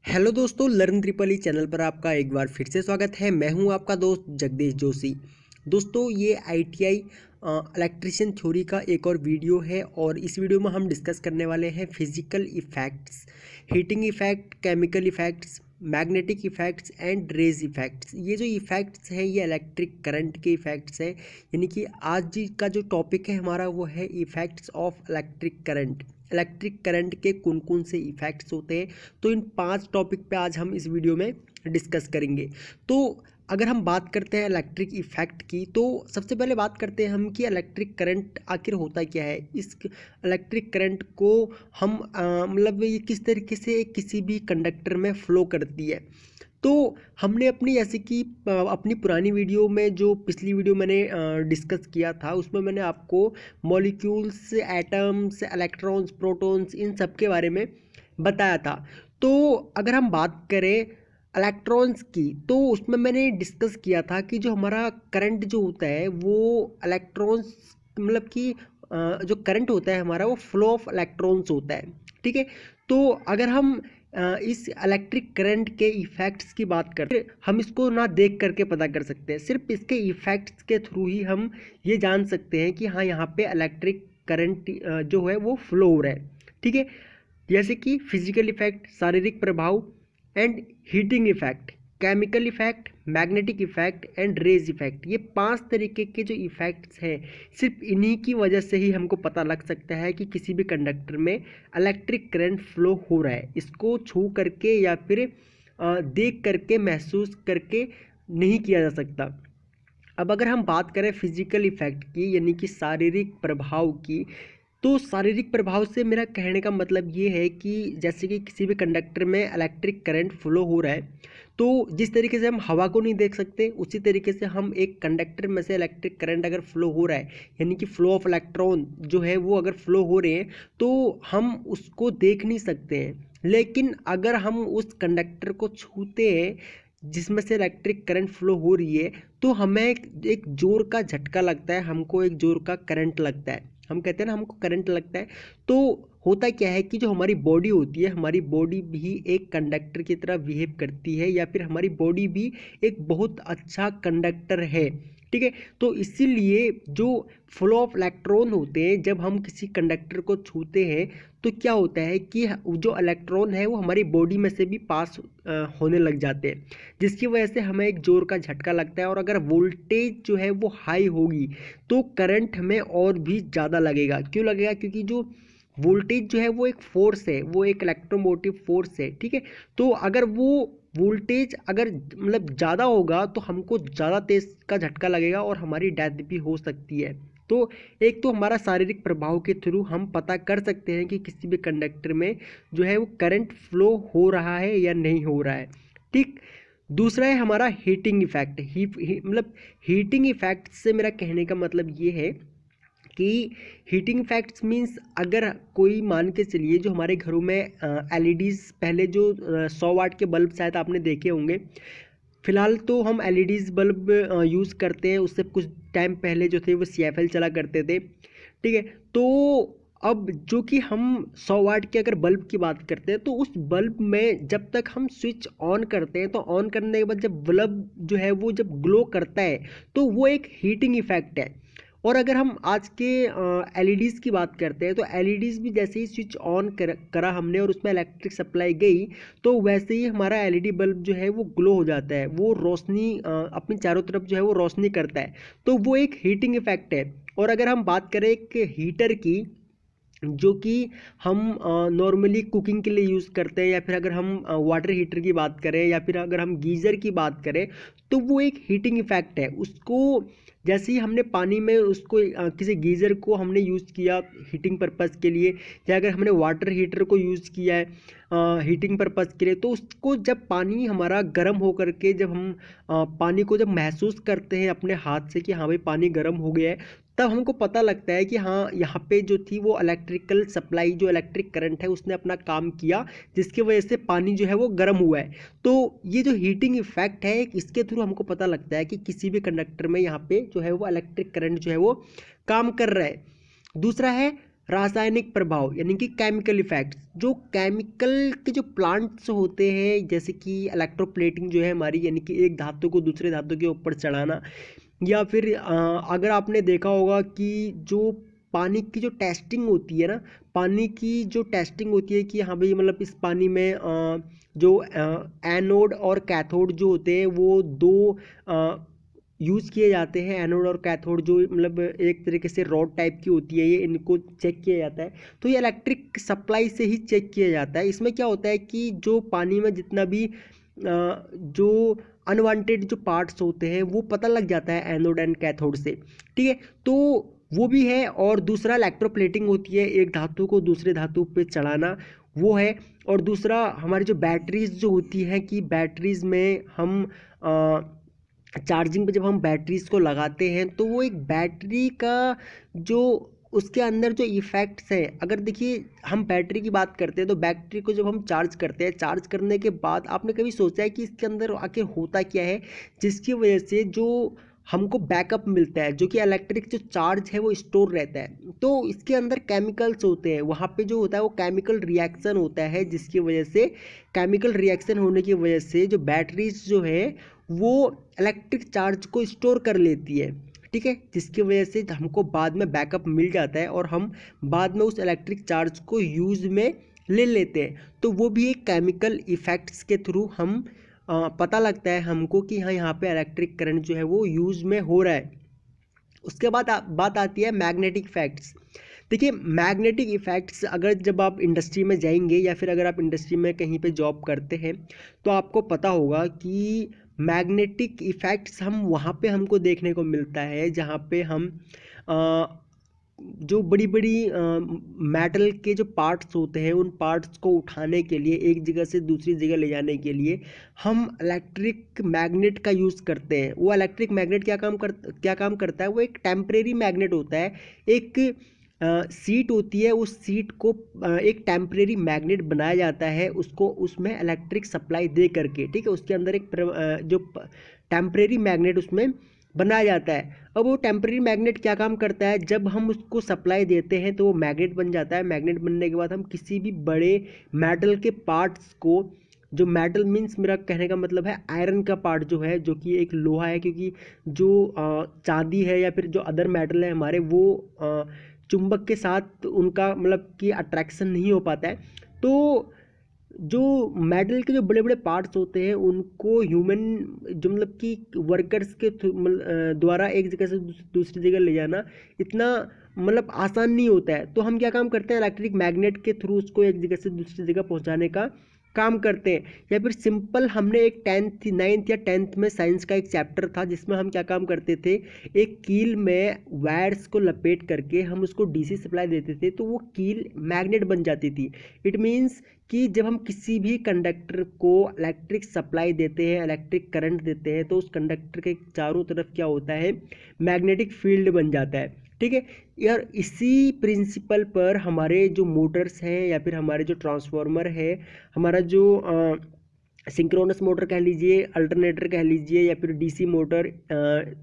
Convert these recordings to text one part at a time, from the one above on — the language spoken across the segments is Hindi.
हेलो दोस्तों, लर्न ट्रिपल ई चैनल पर आपका एक बार फिर से स्वागत है। मैं हूं आपका दोस्त जगदीश जोशी। दोस्तों, ये आईटीआई इलेक्ट्रिशियन थ्योरी का एक और वीडियो है और इस वीडियो में हम डिस्कस करने वाले हैं physical effects, heating effect, chemical effects, magnetic effects and rays effects. ये जो इफ़ेक्ट्स हैं ये इलेक्ट्रिक करंट के इफ़ेक्ट्स हैं। यानी कि आज का जो टॉपिक है हमारा वो है effects of electric current. Electric current के कौन कौन से इफ़ेक्ट्स होते हैं, तो इन 5 टॉपिक पे आज हम इस वीडियो में डिस्कस करेंगे। तो अगर हम बात करते हैं इलेक्ट्रिक इफ़ेक्ट की, तो सबसे पहले बात करते हैं हम कि इलेक्ट्रिक करंट आखिर होता क्या है। इस इलेक्ट्रिक करंट को हम मतलब ये किस तरीके से किसी भी कंडक्टर में फ़्लो करती है। तो हमने अपनी जैसे कि अपनी पुरानी वीडियो में, जो पिछली वीडियो मैंने डिस्कस किया था, उसमें मैंने आपको मॉलिक्यूल्स, एटम्स, इलेक्ट्रॉन्स, प्रोटॉन्स, इन सब के बारे में बताया था। तो अगर हम बात करें इलेक्ट्रॉन्स की, तो उसमें मैंने डिस्कस किया था कि जो हमारा करंट जो होता है वो इलेक्ट्रॉन्स, मतलब कि जो करंट होता है हमारा वो फ्लो ऑफ इलेक्ट्रॉन्स होता है। ठीक है। तो अगर हम इस इलेक्ट्रिक करंट के इफ़ेक्ट्स की बात करते, हम इसको ना देख करके पता कर सकते हैं, सिर्फ इसके इफ़ेक्ट्स के थ्रू ही हम ये जान सकते हैं कि हाँ, यहाँ पे इलेक्ट्रिक करंट जो है वो फ्लो हो रहा है। ठीक है। जैसे कि फिजिकल इफेक्ट, शारीरिक प्रभाव and heating effect, chemical effect, magnetic effect and rays effect. ये 5 तरीके के जो इफेक्ट्स हैं, सिर्फ इन्हीं की वजह से ही हमको पता लग सकता है कि किसी भी कंडक्टर में इलेक्ट्रिक करंट फ्लो हो रहा है। इसको छू करके या फिर देख करके, महसूस करके नहीं किया जा सकता। अब अगर हम बात करें फिजिकल इफेक्ट की, यानी कि शारीरिक प्रभाव की, तो शारीरिक प्रभाव से मेरा कहने का मतलब ये है कि जैसे कि किसी भी कंडक्टर में इलेक्ट्रिक करंट फ्लो हो रहा है, तो जिस तरीके से हम हवा को नहीं देख सकते, उसी तरीके से हम एक कंडक्टर में से इलेक्ट्रिक करंट अगर फ्लो हो रहा है, यानी कि फ्लो ऑफ इलेक्ट्रॉन जो है वो अगर फ्लो हो रहे हैं, तो हम उसको देख नहीं सकते हैं। लेकिन अगर हम उस कंडक्टर को छूते हैं जिसमें से इलेक्ट्रिक करंट फ्लो हो रही है, तो हमें एक जोर का झटका लगता है, हमको एक जोर का करंट लगता है। हम कहते हैं ना, हमको करंट लगता है। तो होता क्या है कि जो हमारी बॉडी होती है, हमारी बॉडी भी एक कंडक्टर की तरह बिहेव करती है, या फिर हमारी बॉडी भी एक बहुत अच्छा कंडक्टर है। ठीक है। तो इसीलिए जो फ्लो ऑफ इलेक्ट्रॉन होते हैं, जब हम किसी कंडक्टर को छूते हैं, तो क्या होता है कि जो इलेक्ट्रॉन है वो हमारी बॉडी में से भी पास होने लग जाते हैं, जिसकी वजह से हमें एक जोर का झटका लगता है। और अगर वोल्टेज जो है वो हाई होगी, तो करंट हमें और भी ज़्यादा लगेगा। क्यों लगेगा? क्योंकि जो वोल्टेज जो है वो एक फोर्स है, वो एक इलेक्ट्रोमोटिव फोर्स है। ठीक है। तो अगर वो वोल्टेज अगर मतलब ज़्यादा होगा, तो हमको ज़्यादा तेज का झटका लगेगा और हमारी डेथ भी हो सकती है। तो एक तो हमारा शारीरिक प्रभाव के थ्रू हम पता कर सकते हैं कि किसी भी कंडक्टर में जो है वो करंट फ्लो हो रहा है या नहीं हो रहा है। ठीक। दूसरा है हमारा हीटिंग इफेक्ट। मतलब हीटिंग इफेक्ट से मेरा कहने का मतलब ये है कि हीटिंग इफेक्ट्स मीन्स, अगर कोई मान के चलिए, जो हमारे घरों में एलईडीज़, पहले जो 100 वाट के बल्ब शायद आपने देखे होंगे। फिलहाल तो हम एलईडीज़ बल्ब यूज़ करते हैं, उससे कुछ टाइम पहले जो थे वो सीएफएल चला करते थे। ठीक है। तो अब जो कि हम 100 वाट के अगर बल्ब की बात करते हैं, तो उस बल्ब में जब तक हम स्विच ऑन करते हैं, तो ऑन करने के बाद जब बल्ब जो है वो जब ग्लो करता है, तो वो एक हीटिंग इफेक्ट है। और अगर हम आज के एलईडीज़ की बात करते हैं, तो एलईडीज़ भी जैसे ही स्विच ऑन करा हमने और उसमें इलेक्ट्रिक सप्लाई गई, तो वैसे ही हमारा एलईडी बल्ब जो है वो ग्लो हो जाता है, वो रोशनी अपनी चारों तरफ जो है वो रोशनी करता है। तो वो एक हीटिंग इफेक्ट है। और अगर हम बात करें एक हीटर की, जो कि हम नॉर्मली कुकिंग के लिए यूज़ करते हैं, या फिर अगर हम वाटर हीटर की बात करें, या फिर अगर हम गीज़र की बात करें, तो वो एक हीटिंग इफेक्ट है। उसको जैसे ही हमने पानी में उसको किसी गीज़र को हमने यूज़ किया हीटिंग पर्पज़ के लिए, या अगर हमने वाटर हीटर को यूज़ किया है हीटिंग पर्पज़ के लिए, तो उसको जब पानी हमारा गर्म हो करके, जब हम पानी को जब महसूस करते हैं अपने हाथ से कि हाँ भाई पानी गर्म हो गया है, तब हमको पता लगता है कि हाँ, यहाँ पे जो थी वो इलेक्ट्रिकल सप्लाई, जो इलेक्ट्रिक करंट है उसने अपना काम किया, जिसकी वजह से पानी जो है वो गर्म हुआ है। तो ये जो हीटिंग इफेक्ट है, इसके थ्रू हमको पता लगता है कि किसी भी कंडक्टर में यहाँ पे जो है वो इलेक्ट्रिक करंट जो है वो काम कर रहा है। दूसरा है रासायनिक प्रभाव यानी कि केमिकल इफेक्ट्स, जो केमिकल के जो प्लांट्स होते हैं, जैसे कि इलेक्ट्रोप्लेटिंग जो है हमारी, यानी कि एक धातु को दूसरे धातु के ऊपर चढ़ाना, या फिर अगर आपने देखा होगा कि जो पानी की जो टेस्टिंग होती है ना, पानी की जो टेस्टिंग होती है कि हाँ भाई मतलब इस पानी में जो एनोड और कैथोड जो होते हैं वो दो यूज़ किए जाते हैं। एनोड और कैथोड जो मतलब एक तरीके से रॉड टाइप की होती है, ये इनको चेक किया जाता है। तो ये इलेक्ट्रिक सप्लाई से ही चेक किया जाता है। इसमें क्या होता है कि जो पानी में जितना भी जो अनवांटेड जो पार्ट्स होते हैं वो पता लग जाता है एनोड एंड कैथोड से, ठीक है। तो वो भी है। और दूसरा इलेक्ट्रोप्लेटिंग होती है, एक धातु को दूसरे धातु पे चढ़ाना, वो है। और दूसरा हमारी जो बैटरीज जो होती हैं कि बैटरीज में हम चार्जिंग पे जब हम बैटरीज को लगाते हैं तो वो एक बैटरी का जो उसके अंदर जो इफ़ेक्ट्स है, अगर देखिए हम बैटरी की बात करते हैं तो बैटरी को जब हम चार्ज करते हैं, चार्ज करने के बाद आपने कभी सोचा है कि इसके अंदर आखिर होता क्या है जिसकी वजह से जो हमको बैकअप मिलता है, जो कि इलेक्ट्रिक जो चार्ज है वो स्टोर रहता है। तो इसके अंदर केमिकल्स होते हैं, वहाँ पे जो होता है वो केमिकल रिएक्शन होता है, जिसकी वजह से केमिकल रिएक्शन होने की वजह से जो बैटरीज जो है वो इलेक्ट्रिक चार्ज को स्टोर कर लेती है, ठीक है, जिसकी वजह से हमको बाद में बैकअप मिल जाता है और हम बाद में उस इलेक्ट्रिक चार्ज को यूज़ में ले लेते हैं। तो वो भी एक केमिकल इफ़ेक्ट्स के थ्रू हम पता लगता है हमको कि हाँ यहाँ पे इलेक्ट्रिक करंट जो है वो यूज़ में हो रहा है। उसके बाद बात आती है मैग्नेटिक इफेक्ट्स। देखिए मैग्नेटिक इफेक्ट्स, अगर जब आप इंडस्ट्री में जाएंगे या फिर अगर आप इंडस्ट्री में कहीं पे जॉब करते हैं तो आपको पता होगा कि मैग्नेटिक इफेक्ट्स हम वहाँ पे हमको देखने को मिलता है जहाँ पे हम जो बड़ी बड़ी मेटल के जो पार्ट्स होते हैं उन पार्ट्स को उठाने के लिए, एक जगह से दूसरी जगह ले जाने के लिए हम इलेक्ट्रिक मैग्नेट का यूज़ करते हैं। वो इलेक्ट्रिक मैग्नेट क्या काम करता है, वो एक टेम्परेरी मैग्नेट होता है। एक सीट होती है, उस सीट को एक टेम्परेरी मैग्नेट बनाया जाता है, उसको उसमें इलेक्ट्रिक सप्लाई दे करके, ठीक है। उसके अंदर एक जो टेम्परेरी मैग्नेट उसमें बनाया जाता है। अब वो टेम्परेरी मैग्नेट क्या काम करता है, जब हम उसको सप्लाई देते हैं तो वो मैग्नेट बन जाता है। मैग्नेट बनने के बाद हम किसी भी बड़े मेटल के पार्ट्स को, जो मेटल मीन्स मेरा कहने का मतलब है आयरन का पार्ट जो है, जो कि एक लोहा है, क्योंकि जो चांदी है या फिर जो अदर मेटल है हमारे, वो चुंबक के साथ उनका मतलब कि अट्रैक्शन नहीं हो पाता है। तो जो मेटल के जो बड़े बड़े पार्ट्स होते हैं उनको ह्यूमन जो मतलब कि वर्कर्स के द्वारा एक जगह से दूसरी जगह ले जाना इतना मतलब आसान नहीं होता है। तो हम क्या काम करते हैं, इलेक्ट्रिक मैग्नेट के थ्रू उसको एक जगह से दूसरी जगह पहुंचाने का काम करते हैं। या फिर सिंपल, हमने एक 9th या 10th में साइंस का एक चैप्टर था जिसमें हम क्या काम करते थे, एक कील में वायर्स को लपेट करके हम उसको डीसी सप्लाई देते थे तो वो कील मैग्नेट बन जाती थी। इट मीन्स कि जब हम किसी भी कंडक्टर को इलेक्ट्रिक सप्लाई देते हैं, इलेक्ट्रिक करंट देते हैं, तो उस कंडक्टर के चारों तरफ क्या होता है, मैग्नेटिक फील्ड बन जाता है, ठीक है यार। इसी प्रिंसिपल पर हमारे जो मोटर्स हैं या फिर हमारे जो ट्रांसफार्मर है, हमारा जो सिंक्रोनस मोटर कह लीजिए, अल्टरनेटर कह लीजिए, या फिर DC motor,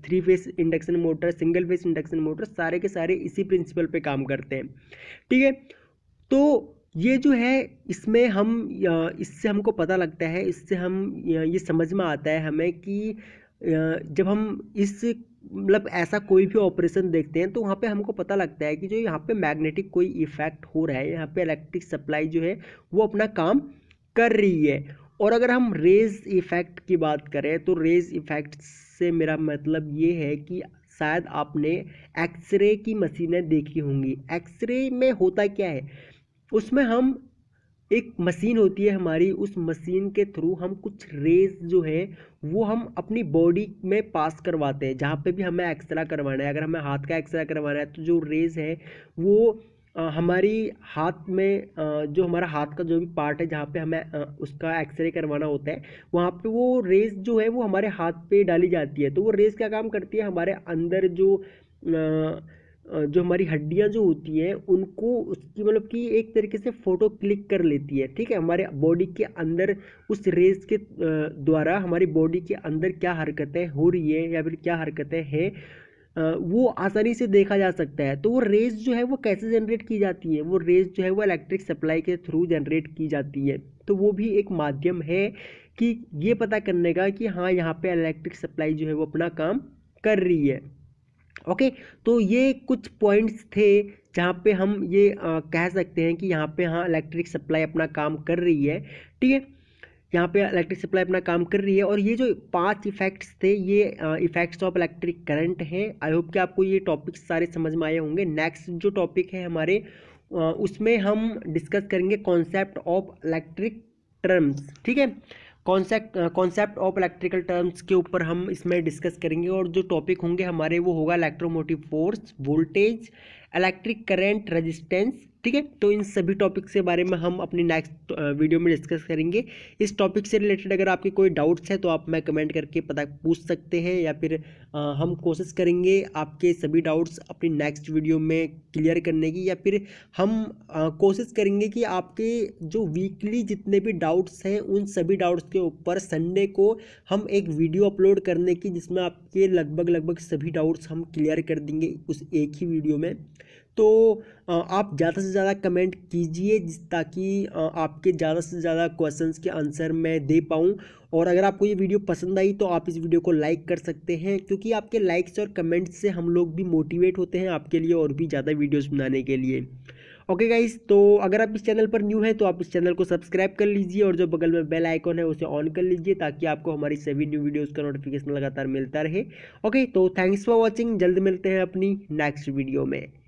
3 phase induction motor, single phase induction motor, सारे के सारे इसी प्रिंसिपल पे काम करते हैं, ठीक है। तो ये जो है इसमें हम इससे हमको पता लगता है, इससे हम ये समझ में आता है हमें कि जब हम इस मतलब ऐसा कोई भी ऑपरेशन देखते हैं तो वहाँ पे हमको पता लगता है कि जो यहाँ पे मैग्नेटिक कोई इफेक्ट हो रहा है, यहाँ पे इलेक्ट्रिक सप्लाई जो है वो अपना काम कर रही है। और अगर हम रेज इफेक्ट की बात करें तो रेज इफेक्ट से मेरा मतलब ये है कि शायद आपने एक्सरे की मशीनें देखी होंगी। एक्सरे में होता क्या है, उसमें हम एक मशीन होती है हमारी, उस मशीन के थ्रू हम कुछ रेज जो है वो हम अपनी बॉडी में पास करवाते हैं। जहाँ पे भी हमें एक्सरा करवाना है, अगर हमें हाथ का एक्सरा करवाना है तो जो रेज है वो हमारी हाथ में जो हमारा हाथ का जो भी पार्ट है जहाँ पे हमें उसका एक्सरे करवाना होता है, वहाँ पे वो रेज जो है वो हमारे हाथ पे डाली जाती है। तो वो रेज क्या काम करती है, हमारे अंदर जो हमारी हड्डियां जो होती हैं उनको उसकी मतलब कि एक तरीके से फ़ोटो क्लिक कर लेती है, ठीक है। हमारे बॉडी के अंदर उस रेस के द्वारा हमारी बॉडी के अंदर क्या हरकतें हो रही है या फिर क्या हरकतें हैं वो आसानी से देखा जा सकता है। तो वो रेज जो है वो कैसे जनरेट की जाती है, वो रेज जो है वो इलेक्ट्रिक सप्लाई के थ्रू जनरेट की जाती है। तो वो भी एक माध्यम है कि ये पता करने का कि हाँ यहाँ पे इलेक्ट्रिक सप्लाई जो है वो अपना काम कर रही है। ओके, तो ये कुछ पॉइंट्स थे जहाँ पे हम ये कह सकते हैं कि यहाँ पे हाँ इलेक्ट्रिक सप्लाई अपना काम कर रही है। ठीक है, यहाँ पे इलेक्ट्रिक सप्लाई अपना काम कर रही है। और ये जो 5 इफेक्ट्स थे ये इफेक्ट्स ऑफ इलेक्ट्रिक करंट हैं। आई होप कि आपको ये टॉपिक्स सारे समझ में आए होंगे। नेक्स्ट जो टॉपिक है हमारे उसमें हम डिस्कस करेंगे कॉन्सेप्ट ऑफ इलेक्ट्रिक टर्म्स। ठीक है, कॉन्सेप्ट ऑफ इलेक्ट्रिकल टर्म्स के ऊपर हम इसमें डिस्कस करेंगे। और जो टॉपिक होंगे हमारे वो होगा electromotive force, voltage, electric current, resistance. ठीक है, तो इन सभी टॉपिक्स के बारे में हम अपनी नेक्स्ट वीडियो में डिस्कस करेंगे। इस टॉपिक से रिलेटेड अगर आपके कोई डाउट्स है तो आप मैं कमेंट करके पता पूछ सकते हैं, या फिर हम कोशिश करेंगे आपके सभी डाउट्स अपनी नेक्स्ट वीडियो में क्लियर करने की, या फिर हम कोशिश करेंगे कि आपके जो वीकली जितने भी डाउट्स हैं उन सभी डाउट्स के ऊपर संडे को हम एक वीडियो अपलोड करने की, जिसमें आपके लगभग सभी डाउट्स हम क्लियर कर देंगे उस एक ही वीडियो में। तो आप ज़्यादा से ज़्यादा कमेंट कीजिए ताकि आपके ज़्यादा से ज़्यादा क्वेश्चंस के आंसर मैं दे पाऊँ। और अगर आपको ये वीडियो पसंद आई तो आप इस वीडियो को लाइक कर सकते हैं, क्योंकि आपके लाइक्स और कमेंट्स से हम लोग भी मोटिवेट होते हैं आपके लिए और भी ज़्यादा वीडियोस बनाने के लिए। ओके गाइस, तो अगर आप इस चैनल पर न्यू है तो आप इस चैनल को सब्सक्राइब कर लीजिए और जो बगल में बेल आइकॉन है उसे ऑन कर लीजिए ताकि आपको हमारी सभी न्यू वीडियोस का नोटिफिकेशन लगातार मिलता रहे। ओके, तो थैंक्स फॉर वॉचिंग, जल्द मिलते हैं अपनी नेक्स्ट वीडियो में।